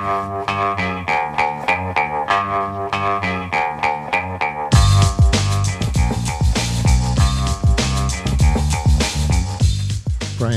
Brian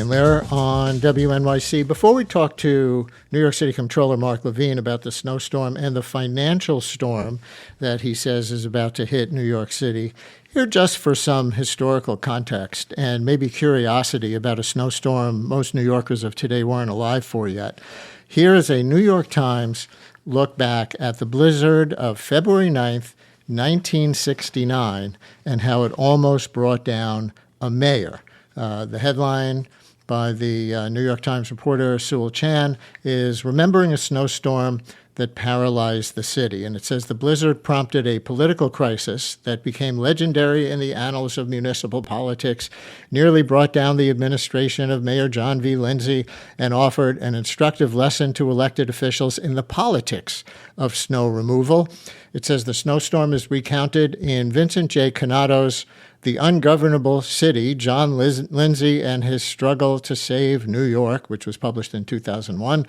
Lehrer on WNYC. Before we talk to New York City Comptroller Mark Levine about the snowstorm and the financial storm that he says is about to hit New York City, here just for some historical context and maybe curiosity about a snowstorm most New Yorkers of today weren't alive for yet. Here is a New York Times look back at the blizzard of February 9th, 1969, and how it almost brought down a mayor. The headline by the New York Times reporter Sewell Chan is "Remembering a Snowstorm That Paralyzed the City." And it says the blizzard prompted a political crisis that became legendary in the annals of municipal politics, nearly brought down the administration of Mayor John V. Lindsay, and offered an instructive lesson to elected officials in the politics of snow removal. It says the snowstorm is recounted in Vincent J. Canato's The Ungovernable City, John Lindsay and His Struggle to Save New York, which was published in 2001. It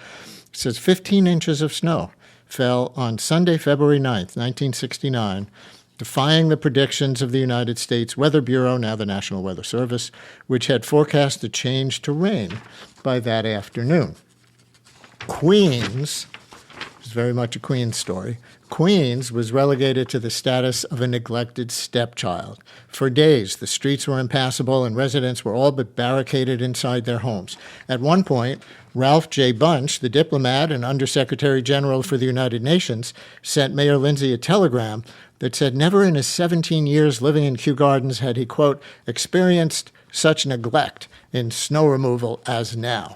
says 15 inches of snow fell on Sunday, February 9th, 1969, defying the predictions of the United States Weather Bureau, now the National Weather Service, which had forecast a change to rain by that afternoon. Queens, it's very much a Queens story, Queens was relegated to the status of a neglected stepchild. For days, the streets were impassable and residents were all but barricaded inside their homes. At one point, Ralph J. Bunche, the diplomat and Undersecretary General for the United Nations, sent Mayor Lindsay a telegram that said never in his 17 years living in Kew Gardens had he, quote, experienced such neglect in snow removal as now.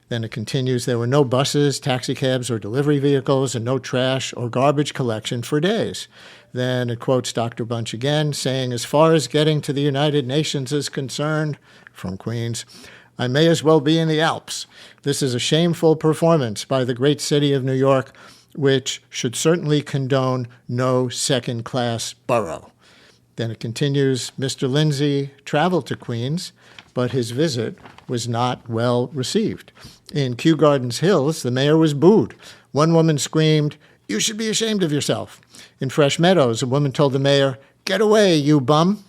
Then it continues, there were no buses, taxicabs, or delivery vehicles, and no trash or garbage collection for days. Then it quotes Dr. Bunche again, saying, as far as getting to the United Nations is concerned, from Queens, I may as well be in the Alps. This is a shameful performance by the great city of New York, which should certainly condone no second-class borough. Then it continues, Mr. Lindsay traveled to Queens, but his visit was not well received. In Kew Gardens Hills, the mayor was booed. One woman screamed, you should be ashamed of yourself. In Fresh Meadows, a woman told the mayor, get away, you bum.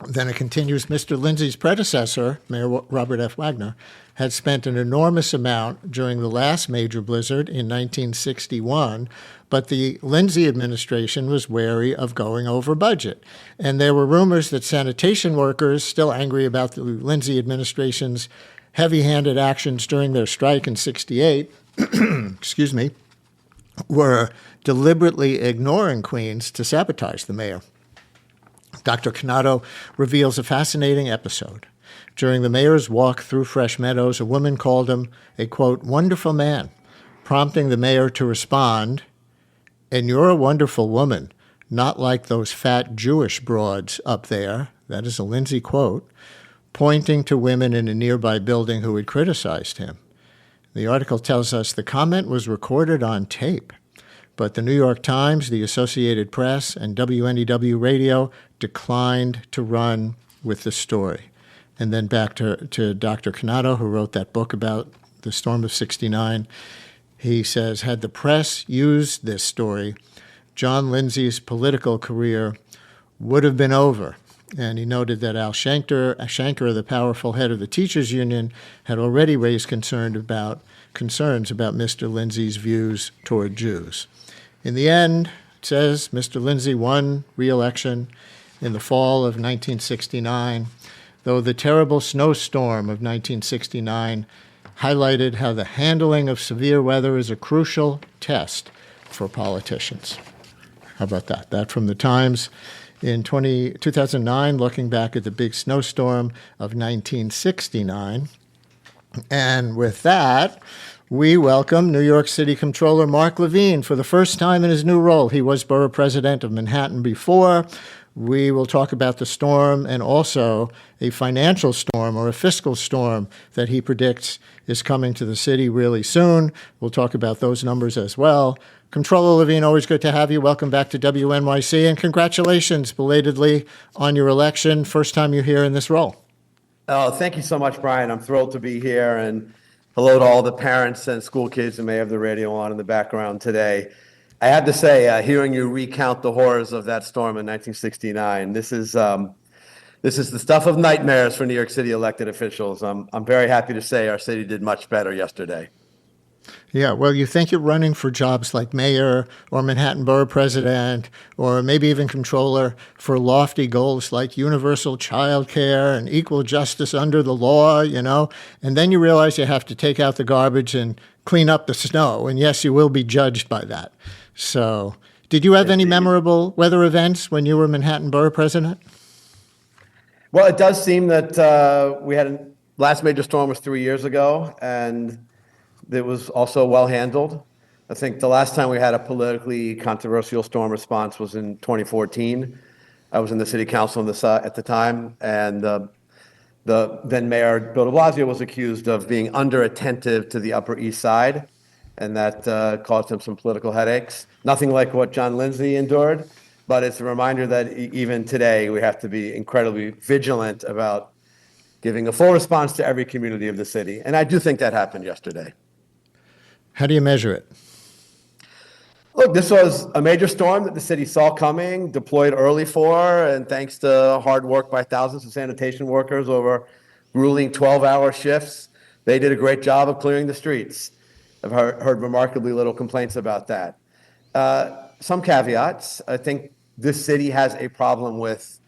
Then it continues, Mr. Lindsay's predecessor, Mayor Robert F. Wagner, had spent an enormous amount during the last major blizzard in 1961, but the Lindsay administration was wary of going over budget. And there were rumors that sanitation workers, still angry about the Lindsay administration's heavy-handed actions during their strike in 68, excuse me, were deliberately ignoring Queens to sabotage the mayor. Dr. Canato reveals a fascinating episode. During the mayor's walk through Fresh Meadows, a woman called him a, quote, wonderful man, prompting the mayor to respond, and you're a wonderful woman, not like those fat Jewish broads up there. That is a Lindsay quote, pointing to women in a nearby building who had criticized him. The article tells us the comment was recorded on tape, but the New York Times, the Associated Press, and WNEW Radio declined to run with the story. And then back to Dr. Canato, who wrote that book about the storm of 69. He says, had the press used this story, John Lindsay's political career would have been over. And he noted that Al Shanker, the powerful head of the teachers union, had already raised concerns about Mr. Lindsay's views toward Jews. In the end, it says, Mr. Lindsay won re-election in the fall of 1969, though the terrible snowstorm of 1969 highlighted how the handling of severe weather is a crucial test for politicians. How about that? That from the Times. In 2009, looking back at the big snowstorm of 1969. And with that, we welcome New York City Comptroller Mark Levine for the first time in his new role. He was borough president of Manhattan before. We will talk about the storm and also a financial storm or a fiscal storm that he predicts is coming to the city really soon. We'll talk about those numbers as well. Comptroller Levine, always good to have you. Welcome back to WNYC, and congratulations belatedly on your election. First time you're here in this role. Oh, thank you so much, Brian. I'm thrilled to be here, and hello to all the parents and school kids who may have the radio on in the background today. I have to say, hearing you recount the horrors of that storm in 1969, this is the stuff of nightmares for New York City elected officials. I'm very happy to say our city did much better yesterday. Yeah, well, you think you're running for jobs like mayor or Manhattan Borough president or maybe even controller for lofty goals like universal child care and equal justice under the law, and then you realize you have to take out the garbage and clean up the snow. And yes, you will be judged by that. So, did you have any memorable weather events when you were Manhattan Borough president? Well, it does seem that last major storm was 3 years ago, and it was also well handled. I think the last time we had a politically controversial storm response was in 2014. I was in the city council at the time, and the then Mayor Bill de Blasio was accused of being under-attentive to the Upper East Side, and that caused him some political headaches. Nothing like what John Lindsay endured, but it's a reminder that even today we have to be incredibly vigilant about giving a full response to every community of the city. And I do think that happened yesterday. How do you measure it? Look, this was a major storm that the city saw coming, deployed early for, and thanks to hard work by thousands of sanitation workers over grueling 12-hour shifts, they did a great job of clearing the streets. I've heard remarkably little complaints about that. Some caveats. I think this city has a problem with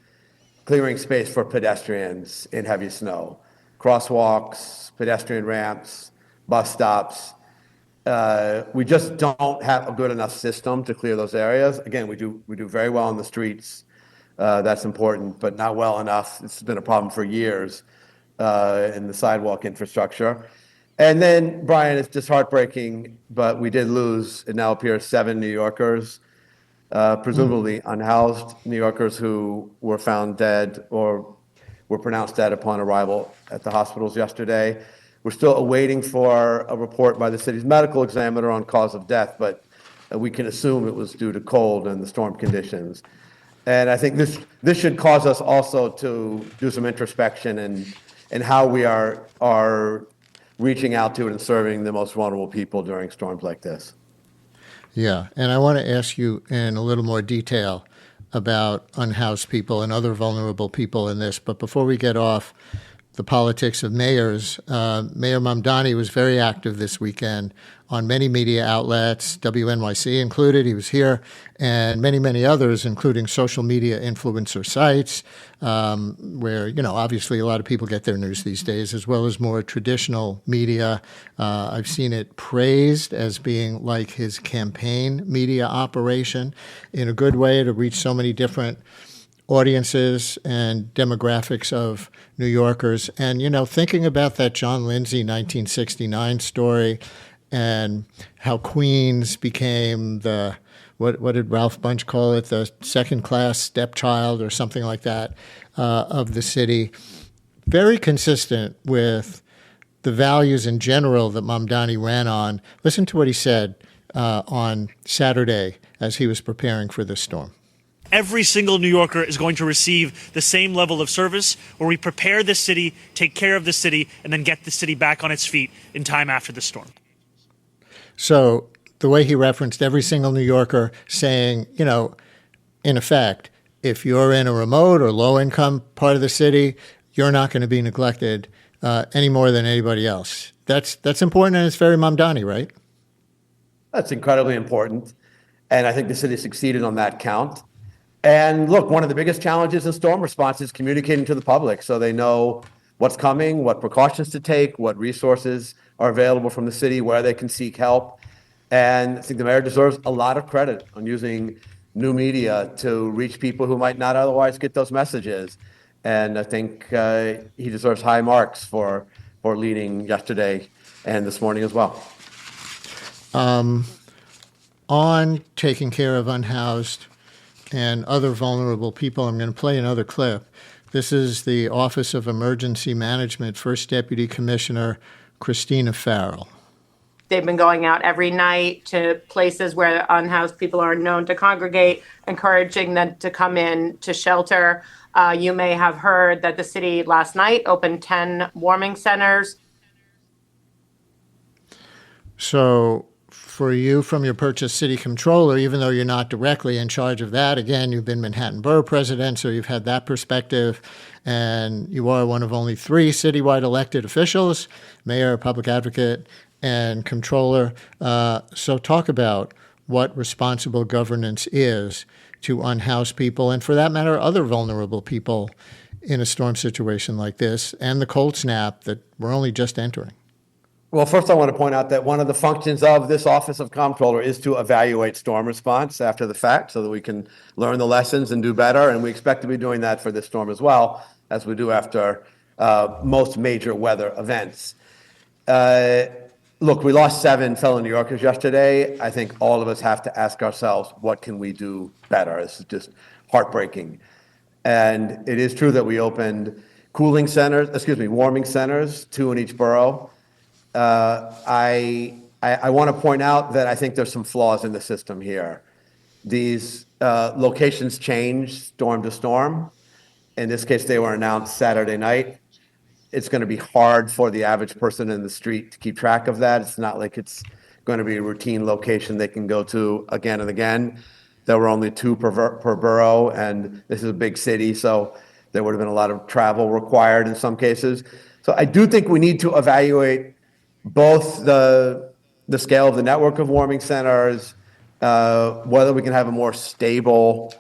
clearing space for pedestrians in heavy snow. Crosswalks, pedestrian ramps, bus stops. We just don't have a good enough system to clear those areas. Again, we do very well on the streets. That's important, but not well enough. It's been a problem for years in the sidewalk infrastructure. And then, Brian, it's just heartbreaking, but we did lose, it now appears, 7 New Yorkers, presumably unhoused New Yorkers who were found dead or were pronounced dead upon arrival at the hospitals yesterday. We're still awaiting for a report by the city's medical examiner on cause of death, but we can assume it was due to cold and the storm conditions. And I think this should cause us also to do some introspection in how we are reaching out to and serving the most vulnerable people during storms like this. Yeah, and I want to ask you in a little more detail about unhoused people and other vulnerable people in this. But before we get off the politics of mayors, Mayor Mamdani was very active this weekend on many media outlets, WNYC included. He was here, and many, many others, including social media influencer sites, where, obviously a lot of people get their news these days, as well as more traditional media. I've seen it praised as being like his campaign media operation in a good way to reach so many different audiences and demographics of New Yorkers. And, thinking about that John Lindsay 1969 story and how Queens became the, what did Ralph Bunche call it, the second-class stepchild or something like that of the city, very consistent with the values in general that Mamdani ran on. Listen to what he said on Saturday as he was preparing for this storm. Every single New Yorker is going to receive the same level of service where we prepare the city, take care of the city, and then get the city back on its feet in time after the storm. So the way he referenced every single New Yorker saying, in effect, if you're in a remote or low-income part of the city, you're not going to be neglected any more than anybody else. That's important, and it's very Mamdani, right? That's incredibly important, and I think the city succeeded on that count. And look, one of the biggest challenges in storm response is communicating to the public so they know what's coming, what precautions to take, what resources are available from the city, where they can seek help. And I think the mayor deserves a lot of credit on using new media to reach people who might not otherwise get those messages. And I think he deserves high marks for leading yesterday and this morning as well. On taking care of unhoused and other vulnerable people, I'm going to play another clip. This is the Office of Emergency Management First Deputy Commissioner Christina Farrell. They've been going out every night to places where unhoused people are known to congregate, encouraging them to come in to shelter. You may have heard that the city last night opened 10 warming centers. So for you, from your purchase city controller, even though you're not directly in charge of that, again, you've been Manhattan Borough President, so you've had that perspective, and you are one of only 3 citywide elected officials, mayor, public advocate, and controller. So talk about what responsible governance is to unhouse people, and for that matter, other vulnerable people in a storm situation like this, and the cold snap that we're only just entering. Well, first I want to point out that one of the functions of this Office of Comptroller is to evaluate storm response after the fact so that we can learn the lessons and do better. And we expect to be doing that for this storm as well, as we do after most major weather events. Look, we lost 7 fellow New Yorkers yesterday. I think all of us have to ask ourselves, what can we do better? This is just heartbreaking. And it is true that we opened warming centers, 2 in each borough. I want to point out that I think there's some flaws in the system here. These locations change storm to storm. In this case, they were announced Saturday night. It's going to be hard for the average person in the street to keep track of that. It's not like it's going to be a routine location they can go to again and again. There were only 2 per borough, and this is a big city, so there would have been a lot of travel required in some cases. So I do think we need to evaluate both the scale of the network of warming centers, whether we can have a more stable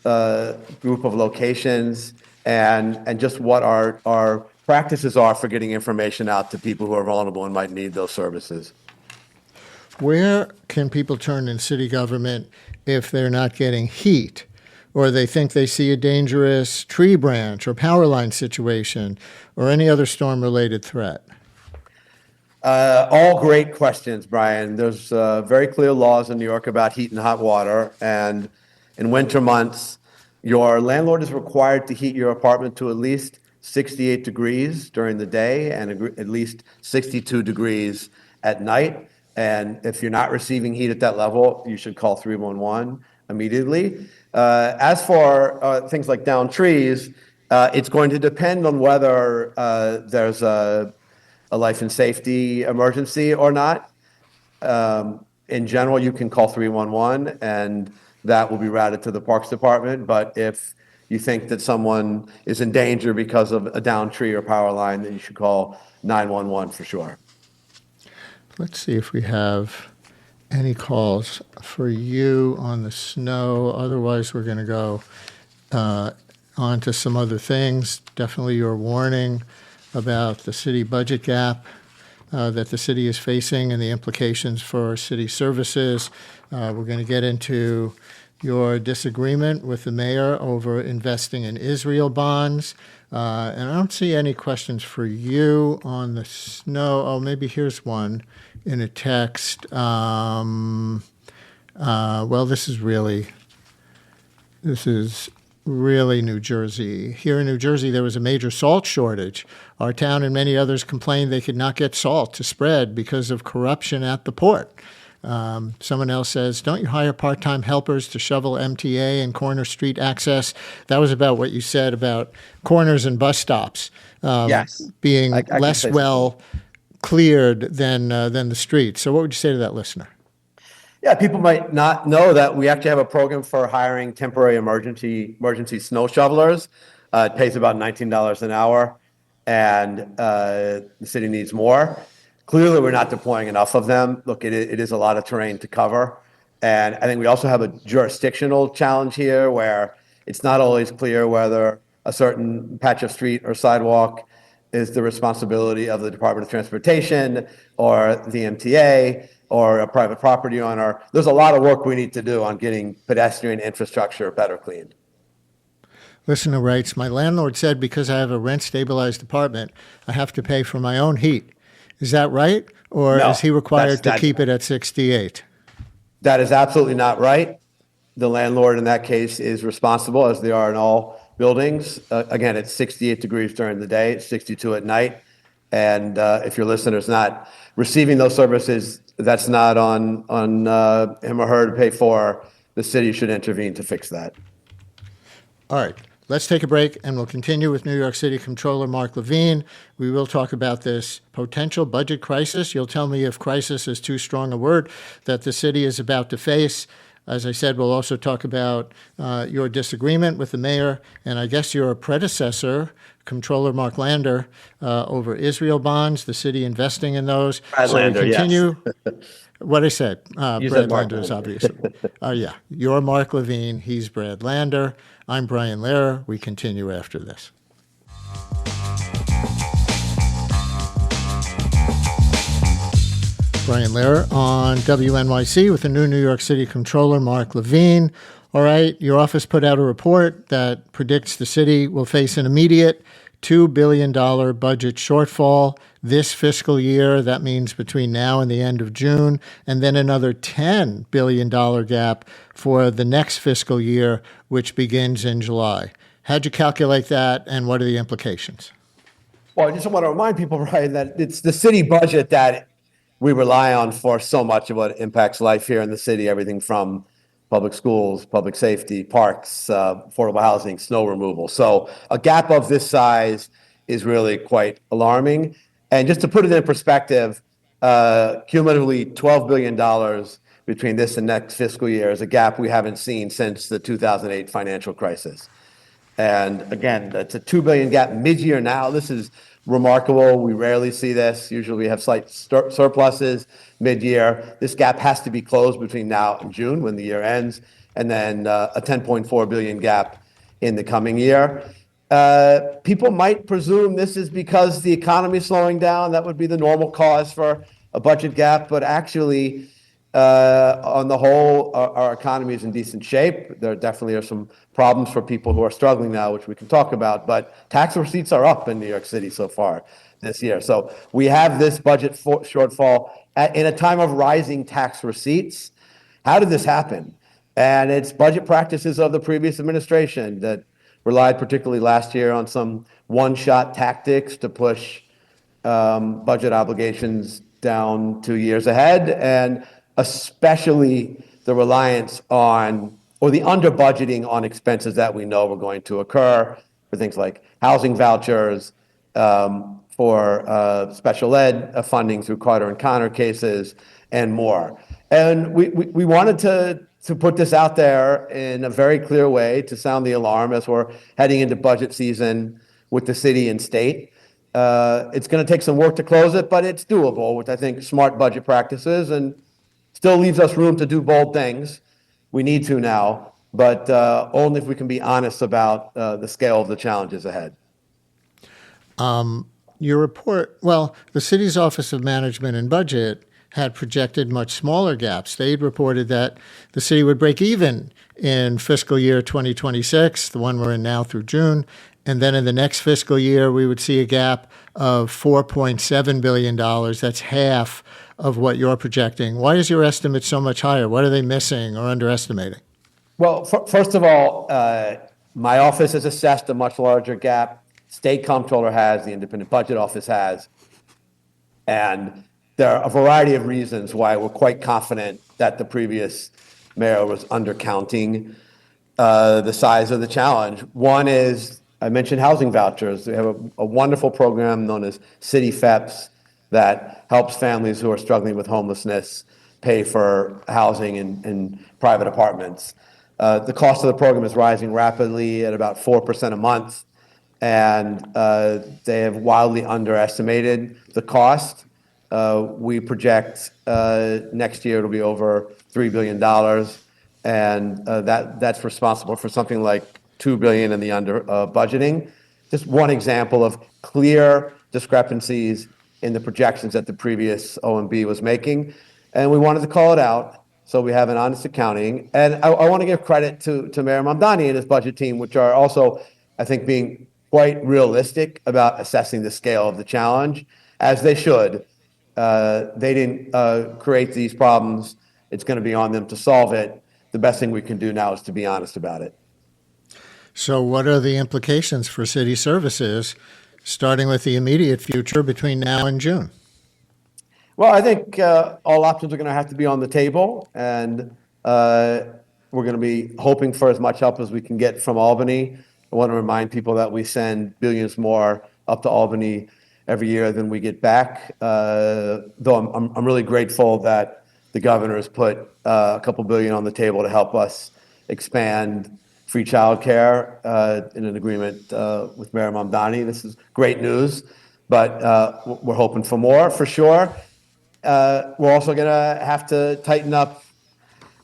group of locations, and just what our practices are for getting information out to people who are vulnerable and might need those services. Where can people turn in city government if they're not getting heat, or they think they see a dangerous tree branch or power line situation, or any other storm-related threat? All great questions, Brian. There's very clear laws in New York about heat and hot water. And in winter months, your landlord is required to heat your apartment to at least 68 degrees during the day and at least 62 degrees at night. And if you're not receiving heat at that level, you should call 311 immediately. As for things like down trees, it's going to depend on whether there's a life and safety emergency or not. In general, you can call 311 and that will be routed to the Parks Department. But if you think that someone is in danger because of a downed tree or power line, then you should call 911 for sure. Let's see if we have any calls for you on the snow. Otherwise, we're going to go on to some other things. Definitely your warning about the city budget gap that the city is facing and the implications for city services. We're going to get into your disagreement with the mayor over investing in Israel bonds. And I don't see any questions for you on the snow. Oh, maybe here's one in a text. Well, this is really New Jersey. Here in New Jersey, there was a major salt shortage. Our town and many others complained they could not get salt to spread because of corruption at the port. Someone else says, don't you hire part-time helpers to shovel MTA and corner street access? That was about what you said about corners and bus stops Yes. being I can less say well cleared than the streets. So what would you say to that listener? Yeah, people might not know that we actually have a program for hiring temporary emergency snow shovelers. It pays about $19 an hour, and the city needs more. Clearly, we're not deploying enough of them. Look, it is a lot of terrain to cover. And I think we also have a jurisdictional challenge here where it's not always clear whether a certain patch of street or sidewalk is the responsibility of the Department of Transportation or the MTA or a private property owner. There's a lot of work we need to do on getting pedestrian infrastructure better cleaned. Listener writes, my landlord said because I have a rent-stabilized apartment, I have to pay for my own heat. Is that right? Or No, is he required to that's keep it at 68? That is absolutely not right. The landlord in that case is responsible, as they are in all buildings. Again, it's 68 degrees during the day, it's 62 at night. And if your listener's not receiving those services, that's not on him or her to pay for. The city should intervene to fix that. All right. Let's take a break, and we'll continue with New York City Comptroller Mark Levine. We will talk about this potential budget crisis. You'll tell me if crisis is too strong a word that the city is about to face. As I said, we'll also talk about your disagreement with the mayor and I guess your predecessor, Comptroller Mark Lander, over Israel bonds, the city investing in those. Brad so Lander, we continue. yes. What I said. You Brad said Mark Lander is Lander. obviously. Yeah. You're Mark Levine. He's Brad Lander. I'm Brian Lehrer. We continue after this. Brian Lehrer on WNYC with the new New York City Comptroller Mark Levine. All right, your office put out a report that predicts the city will face an immediate $2 billion budget shortfall this fiscal year. That means between now and the end of June, and then another $10 billion gap for the next fiscal year, which begins in July. How'd you calculate that, and what are the implications? Well, I just want to remind people, Brian, that it's the city budget that we rely on for so much of what impacts life here in the city, everything from public schools, public safety, parks, affordable housing, snow removal. So a gap of this size is really quite alarming. And just to put it in perspective, cumulatively $12 billion between this and next fiscal year is a gap we haven't seen since the 2008 financial crisis. And again, that's a $2 billion gap mid-year now. This is remarkable. We rarely see this. Usually we have slight surpluses mid-year. This gap has to be closed between now and June when the year ends, and then a $10.4 billion gap in the coming year. People might presume this is because the economy is slowing down. That would be the normal cause for a budget gap, but actually, on the whole, our economy is in decent shape. There definitely are some problems for people who are struggling now, which we can talk about, but tax receipts are up in New York City so far this year. So we have this budget shortfall in a time of rising tax receipts. How did this happen? And it's budget practices of the previous administration that relied particularly last year on some one-shot tactics to push budget obligations down 2 years ahead, and especially the reliance on, or the under budgeting on expenses that we know were going to occur for things like housing vouchers, for special ed funding through Carter and Connor cases, and more. And we wanted to put this out there in a very clear way to sound the alarm as we're heading into budget season with the city and state. It's going to take some work to close it, but it's doable with, I think, smart budget practices, and still leaves us room to do bold things. We need to now, but only if we can be honest about the scale of the challenges ahead. Your report, well, the city's Office of Management and Budget had projected much smaller gaps. They'd reported that the city would break even in fiscal year 2026, the one we're in now through June, and then in the next fiscal year, we would see a gap of $4.7 billion. That's half of what you're projecting. Why is your estimate so much higher? What are they missing or underestimating? Well, first of all, my office has assessed a much larger gap. State Comptroller has, the Independent Budget Office has. And there are a variety of reasons why we're quite confident that the previous mayor was undercounting the size of the challenge. One is, I mentioned housing vouchers. We have a wonderful program known as City FEPS that helps families who are struggling with homelessness pay for housing in private apartments. The cost of the program is rising rapidly at about 4% a month, and they have wildly underestimated the cost. We project next year it'll be over $3 billion, and that's responsible for something like $2 billion in the under budgeting. Just one example of clear discrepancies in the projections that the previous OMB was making, and we wanted to call it out. So we have an honest accounting, and I want to give credit to Mayor Mamdani and his budget team, which are also, I think, being quite realistic about assessing the scale of the challenge, as they should. They didn't create these problems. It's going to be on them to solve it. The best thing we can do now is to be honest about it. So what are the implications for city services, starting with the immediate future between now and June? Well, I think all options are going to have to be on the table, and we're going to be hoping for as much help as we can get from Albany I want to remind people that we send billions more up to Albany every year than we get back. Though I'm really grateful that the governor has put a couple billion on the table to help us expand free childcare in an agreement with Mayor Mamdani. This is great news, but we're hoping for more for sure. We're also going to have to tighten up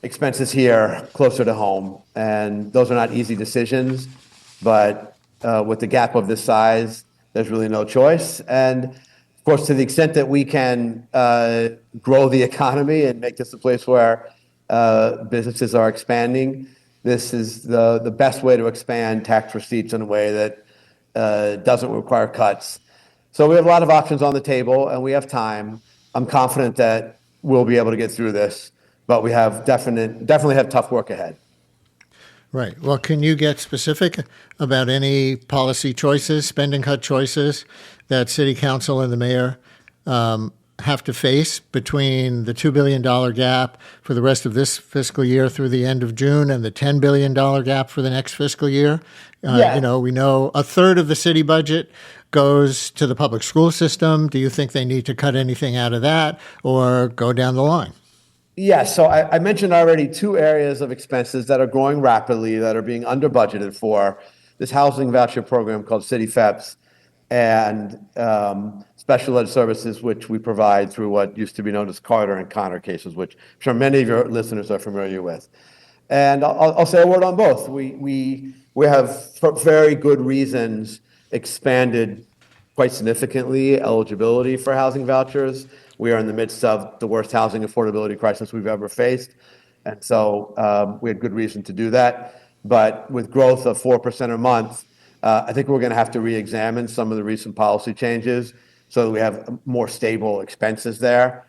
expenses here closer to home. And those are not easy decisions, but with the gap of this size, there's really no choice. And of course, to the extent that we can grow the economy and make this a place where businesses are expanding, this is the best way to expand tax receipts in a way that doesn't require cuts. So we have a lot of options on the table, and we have time. I'm confident that we'll be able to get through this, but we have definitely have tough work ahead. Right. Well, can you get specific about any policy choices, spending cut choices that City Council and the mayor have to face between the $2 billion gap for the rest of this fiscal year through the end of June and the $10 billion gap for the next fiscal year? Yeah. We know a third of the city budget goes to the public school system. Do you think they need to cut anything out of that or go down the line? Yeah, so I mentioned already two areas of expenses that are growing rapidly, that are being under budgeted for this housing voucher program called City FEPS and special ed services, which we provide through what used to be known as Carter and Connor cases, which I'm sure many of your listeners are familiar with. And I'll say a word on both. We have, for very good reasons, expanded quite significantly eligibility for housing vouchers. We are in the midst of the worst housing affordability crisis we've ever faced. And so we had good reason to do that. But with growth of 4% a month, I think we're going to have to re-examine some of the recent policy changes so that we have more stable expenses there.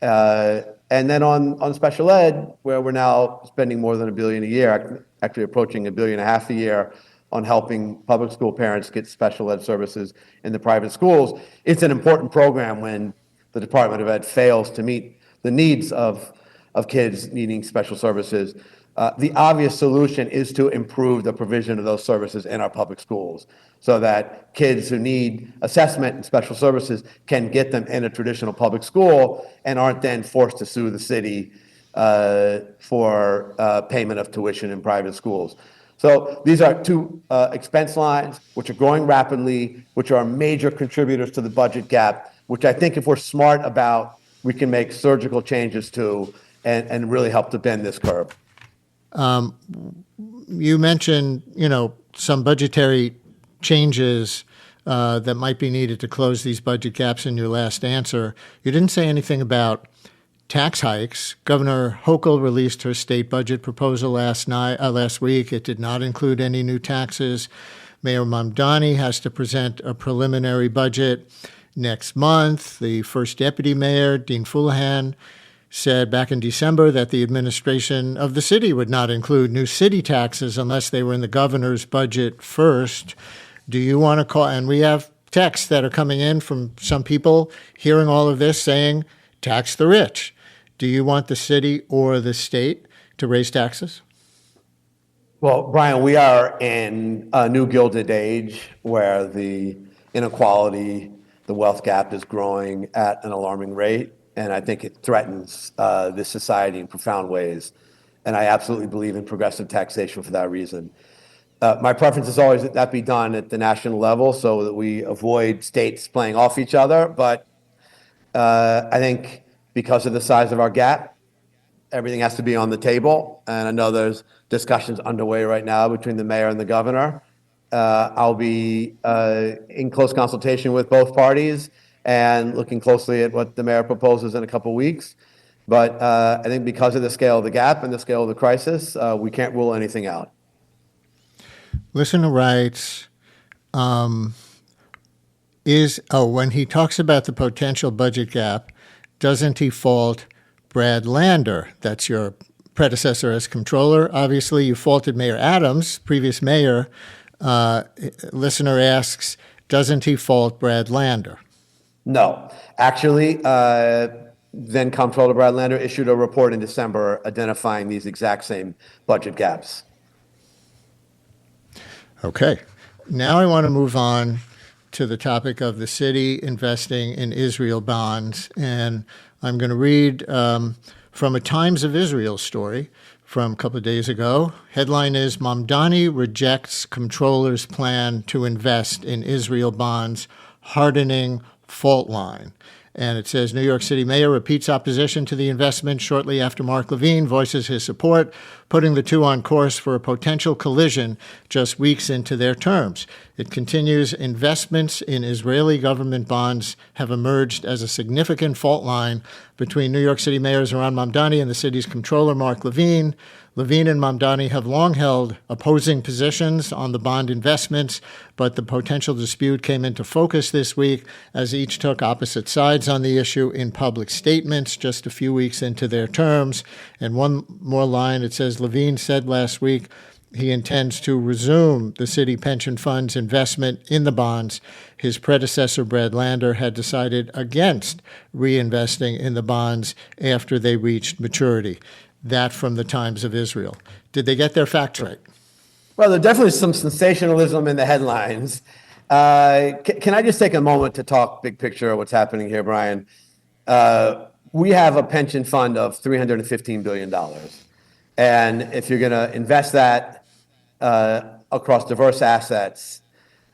And then on special ed, where we're now spending more than $1 billion a year, actually approaching $1.5 billion a year on helping public school parents get special ed services in the private schools. It's an important program when the Department of Ed fails to meet the needs of kids needing special services. The obvious solution is to improve the provision of those services in our public schools so that kids who need assessment and special services can get them in a traditional public school and aren't then forced to sue the city for payment of tuition in private schools. So these are two expense lines which are growing rapidly, which are major contributors to the budget gap, which I think if we're smart about, we can make surgical changes to and really help to bend this curve. You mentioned, some budgetary changes that might be needed to close these budget gaps in your last answer. You didn't say anything about tax hikes. Governor Hochul released her state budget proposal last week. It did not include any new taxes. Mayor Mamdani has to present a preliminary budget next month. The first deputy mayor, Dean Fullahan, said back in December that the administration of the city would not include new city taxes unless they were in the governor's budget first. Do you want to call, and we have texts that are coming in from some people hearing all of this saying, tax the rich. Do you want the city or the state to raise taxes? Well, Brian, we are in a new Gilded Age where the inequality, the wealth gap is growing at an alarming rate. And I think it threatens this society in profound ways. And I absolutely believe in progressive taxation for that reason. My preference is always that that be done at the national level so that we avoid states playing off each other. But I think because of the size of our gap, everything has to be on the table. And I know there's discussions underway right now between the mayor and the governor. I'll be in close consultation with both parties and looking closely at what the mayor proposes in a couple of weeks. But I think because of the scale of the gap and the scale of the crisis, we can't rule anything out. Listener writes, when he talks about the potential budget gap, doesn't he fault Brad Lander? That's your predecessor as comptroller. Obviously, you faulted Mayor Adams, previous mayor. Listener asks, doesn't he fault Brad Lander? No. Actually, then Comptroller Brad Lander issued a report in December identifying these exact same budget gaps. Okay. Now I want to move on to the topic of the city investing in Israel bonds. And I'm going to read from a Times of Israel story from a couple of days ago. Headline is Mamdani rejects comptroller's plan to invest in Israel bonds, hardening fault line. And it says New York City mayor repeats opposition to the investment shortly after Mark Levine voices his support, putting the two on course for a potential collision just weeks into their terms. It continues, investments in Israeli government bonds have emerged as a significant fault line between New York City mayors Ron Mamdani and the city's comptroller Mark Levine. Levine and Mamdani have long held opposing positions on the bond investments, but the potential dispute came into focus this week as each took opposite sides on the issue in public statements just a few weeks into their terms. And one more line, it says, Levine said last week he intends to resume the city pension fund's investment in the bonds. His predecessor, Brad Lander, had decided against reinvesting in the bonds after they reached maturity. That from the Times of Israel. Did they get their facts right? Well, there's definitely some sensationalism in the headlines. Can I just take a moment to talk big picture of what's happening here, Brian? We have a pension fund of $315 billion. And if you're going to invest that across diverse assets,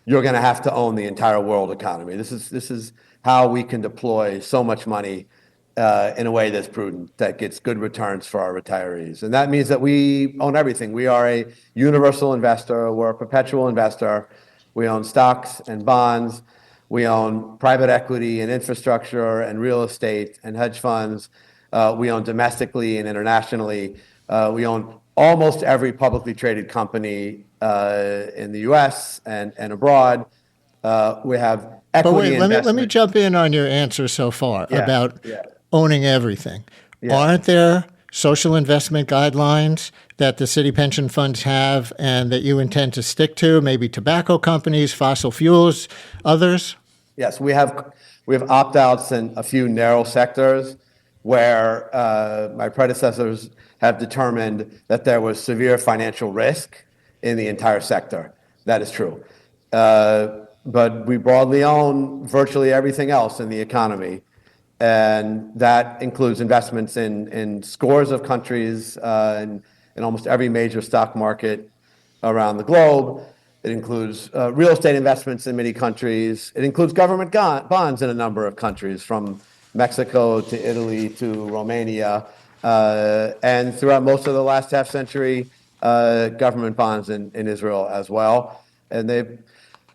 you're going to have to own the entire world economy. This is how we can deploy so much money in a way that's prudent, that gets good returns for our retirees. And that means that we own everything. We are a universal investor. We're a perpetual investor. We own stocks and bonds. We own private equity and infrastructure and real estate and hedge funds. We own domestically and internationally. We own almost every publicly traded company in the U.S. and abroad. We have equity But wait, let me jump in on your answer so far about owning everything. Yeah. Aren't there social investment guidelines that the city pension funds have and that you intend to stick to, maybe tobacco companies, fossil fuels, others? Yes, we have opt-outs in a few narrow sectors where my predecessors have determined that there was severe financial risk in the entire sector. That is true. But we broadly own virtually everything else in the economy. And that includes investments in scores of countries, in almost every major stock market around the globe. It includes real estate investments in many countries. It includes government bonds in a number of countries, from Mexico to Italy to Romania. And throughout most of the last half century, government bonds in Israel as well. And they've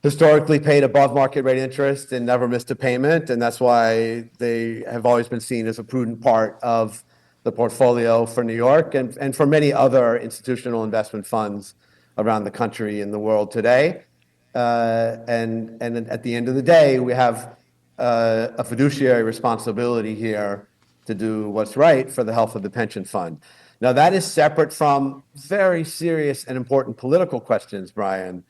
historically paid above market rate interest and never missed a payment. And that's why they have always been seen as a prudent part of the portfolio for New York and for many other institutional investment funds around the country and the world today. And at the end of the day, we have a fiduciary responsibility here to do what's right for the health of the pension fund. Now, that is separate from very serious and important political questions, Brian,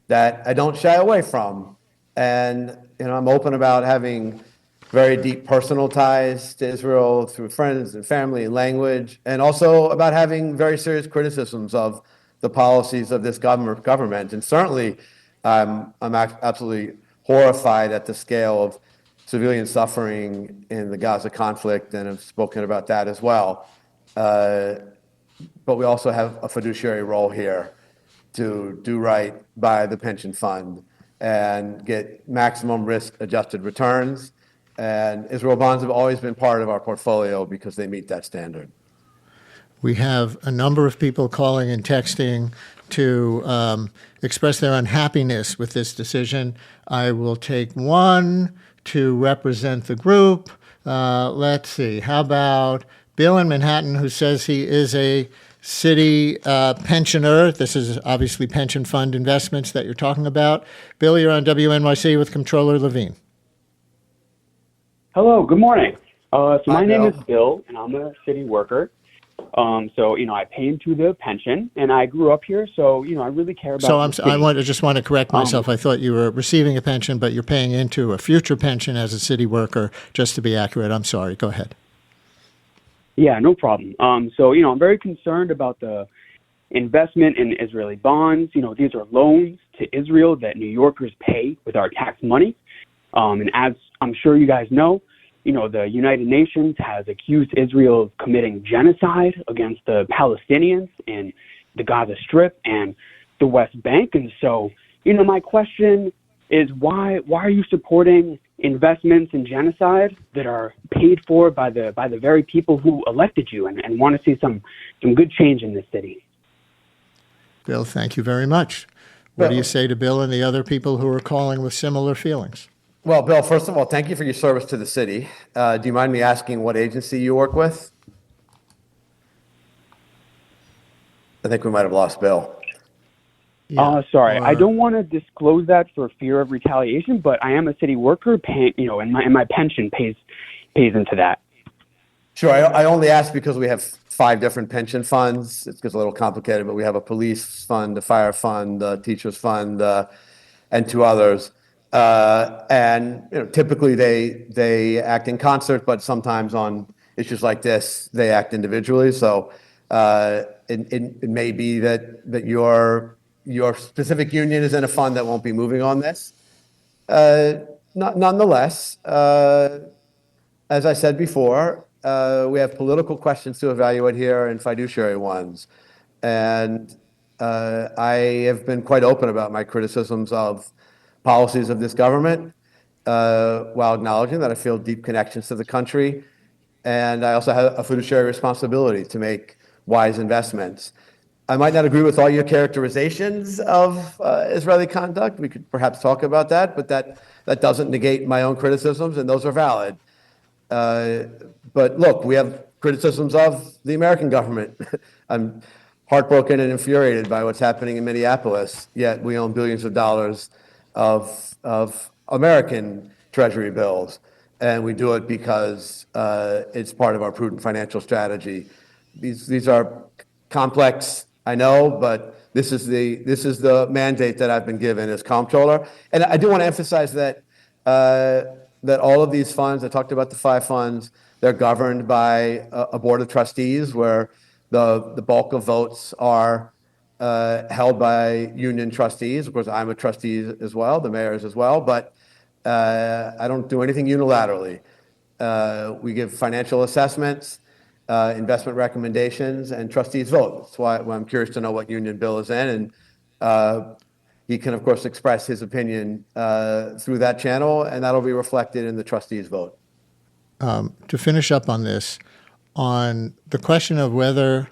that I don't shy away from. And I'm open about having very deep personal ties to Israel through friends and family and language, and also about having very serious criticisms of the policies of this government. And certainly, I'm absolutely horrified at the scale of civilian suffering in the Gaza conflict, and have spoken about that as well. But we also have a fiduciary role here to do right by the pension fund and get maximum risk-adjusted returns. And Israel bonds have always been part of our portfolio because they meet that standard. We have a number of people calling and texting to express their unhappiness with this decision. I will take one to represent the group. Let's see. How about Bill in Manhattan, who says he is a city pensioner? This is obviously pension fund investments that you're talking about. Bill, you're on WNYC with Comptroller Levine. Hello, good morning. My name Bill. is Bill, and I'm a city worker. I pay into the pension, and I grew up here, so, I really care about the city. I just want to correct myself. I thought you were receiving a pension, but you're paying into a future pension as a city worker, just to be accurate. I'm sorry. Go ahead. Yeah, no problem. I'm very concerned about the investment in Israeli bonds. These are loans to Israel that New Yorkers pay with our tax money. And as I'm sure you guys know, the United Nations has accused Israel of committing genocide against the Palestinians in the Gaza Strip and the West Bank. And so, my question is why are you supporting investments in genocide that are paid for by the very people who elected you and want to see some good change in this city? Bill, thank you very much. What do you say to Bill and the other people who are calling with similar feelings? Well, Bill, first of all, thank you for your service to the city. Do you mind me asking what agency you work with? I think we might have lost Bill. Yeah, sorry, I don't want to disclose that for fear of retaliation, but I am a city worker, and my pension pays into that. Sure. I only ask because we have 5 different pension funds. It gets a little complicated, but we have a police fund, a fire fund, a teachers fund, and 2 others. And typically they act in concert, but sometimes on issues like this, they act individually. So it may be that your specific union is in a fund that won't be moving on this. Nonetheless, as I said before, we have political questions to evaluate here and fiduciary ones. And I have been quite open about my criticisms of policies of this government, while acknowledging that I feel deep connections to the country. And I also have a fiduciary responsibility to make wise investments. I might not agree with all your characterizations of Israeli conduct. We could perhaps talk about that, but that doesn't negate my own criticisms, and those are valid. But look, we have criticisms of the American government. I'm heartbroken and infuriated by what's happening in Minneapolis, yet we own billions of dollars of American Treasury bills. And we do it because it's part of our prudent financial strategy. These are complex, I know, but this is the mandate that I've been given as comptroller. And I do want to emphasize that all of these funds, I talked about the 5 funds, they're governed by a board of trustees where the bulk of votes are held by union trustees. Of course, I'm a trustee as well, the mayor is as well, but I don't do anything unilaterally. We give financial assessments, investment recommendations, and trustees vote. That's why I'm curious to know what union Bill is in. And he can, of course, express his opinion through that channel, and that'll be reflected in the trustees' vote. To finish up on this, on the question of whether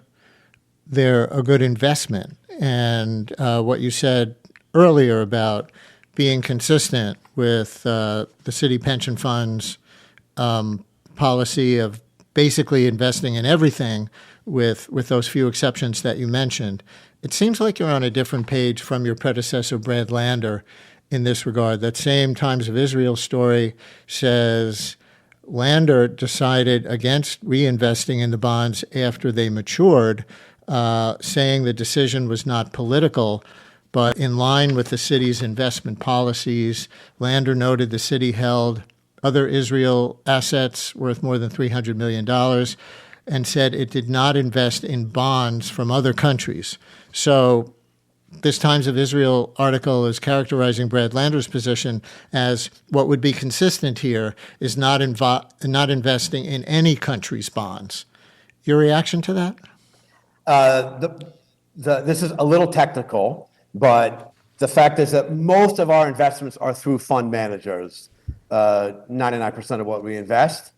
they're a good investment and what you said earlier about being consistent with the city pension fund's policy of basically investing in everything with those few exceptions that you mentioned, it seems like you're on a different page from your predecessor, Brad Lander, in this regard. That same Times of Israel story says Lander decided against reinvesting in the bonds after they matured, saying the decision was not political, but in line with the city's investment policies. Lander noted the city held other Israel assets worth more than $300 million and said it did not invest in bonds from other countries. So this Times of Israel article is characterizing Brad Lander's position as what would be consistent here is not investing in any country's bonds. Your reaction to that? This is a little technical, but the fact is that most of our investments are through fund managers. 99% of what we invest.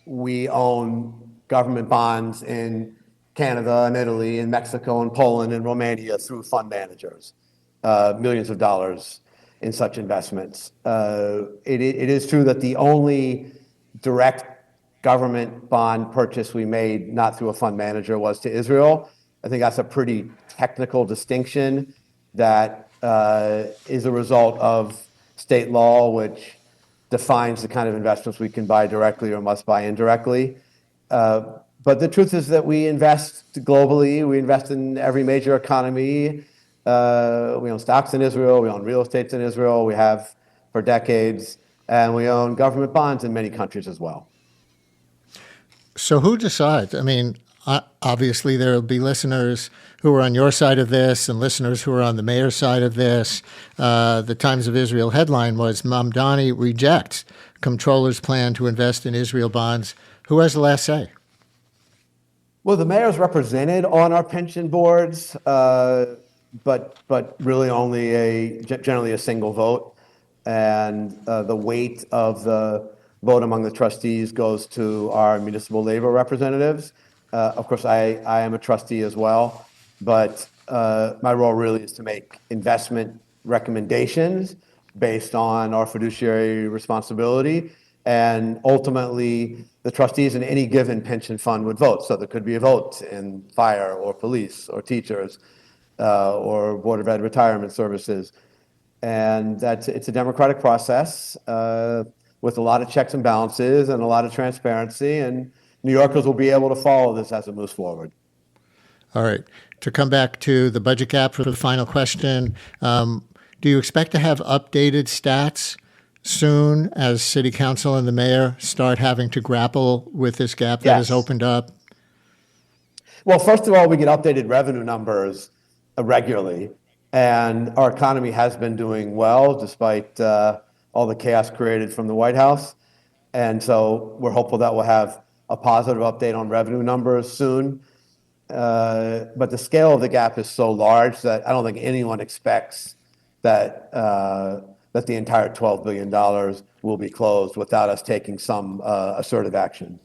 We own government bonds in Canada and Italy and Mexico and Poland and Romania through fund managers, millions of dollars in such investments. It is true that the only direct government bond purchase we made, not through a fund manager, was to Israel. I think that's a pretty technical distinction that is a result of state law, which defines the kind of investments we can buy directly or must buy indirectly. But the truth is that we invest globally. We invest in every major economy. We own stocks in Israel. We own real estate in Israel. We have for decades. And we own government bonds in many countries as well. So who decides? I mean, Obviously, there will be listeners who are on your side of this and listeners who are on the mayor's side of this. The Times of Israel headline was Mamdani rejects comptroller's plan to invest in Israel bonds. Who has the last say? Well, the mayor's represented on our pension boards, but really only generally a single vote. And the weight of the vote among the trustees goes to our municipal labor representatives. Of course, I am a trustee as well, but my role really is to make investment recommendations based on our fiduciary responsibility. And ultimately, the trustees in any given pension fund would vote. So there could be a vote in fire or police or teachers or Board of Ed retirement services. And it's a democratic process with a lot of checks and balances and a lot of transparency. And New Yorkers will be able to follow this as it moves forward. All right. To come back to the budget gap for the final question, do you expect to have updated stats soon as City Council and the mayor start having to grapple with this gap that has opened up? Well, first of all, we get updated revenue numbers regularly, and our economy has been doing well despite all the chaos created from the White House. And so we're hopeful that we'll have a positive update on revenue numbers soon. But the scale of the gap is so large that I don't think anyone expects that that the entire $12 billion will be closed without us taking some assertive action.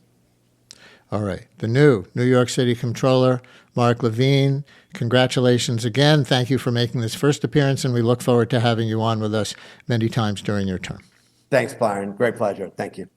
All right. The new New York City Comptroller, Mark Levine, congratulations again. Thank you for making this first appearance, and we look forward to having you on with us many times during your term. Thanks, Byron. Great pleasure. Thank you.